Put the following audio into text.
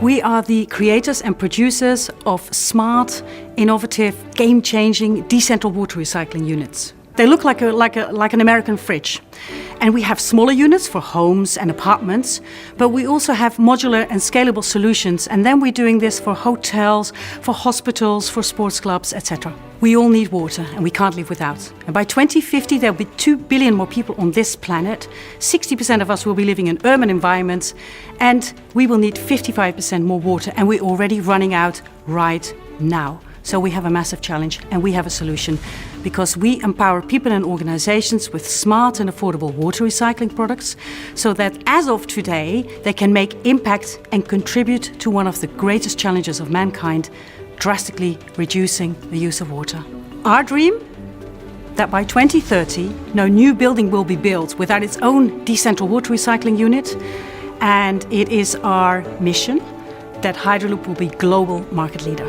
We are the creators and producers of smart, innovative, game-changing, decentral water recycling units. They look like an American fridge. And we have smaller units for homes and apartments, but we also have modular and scalable solutions. And then we're doing this for hotels, for hospitals, for sports clubs, etc. We all need water and we can't live without. And by 2050, there'll be 2 billion more people on this planet. 60% of us will be living in urban environments, and we will need 55% more water. And we're already running out right now. So we have a massive challenge and we have a solution, because we empower people and organizations with smart and affordable water recycling products, so that as of today, they can make impact and contribute to one of the greatest challenges of mankind, drastically reducing the use of water. Our dream? That by 2030, no new building will be built without its own decentral water recycling unit. And it is our mission that Hydraloop will be global market leader.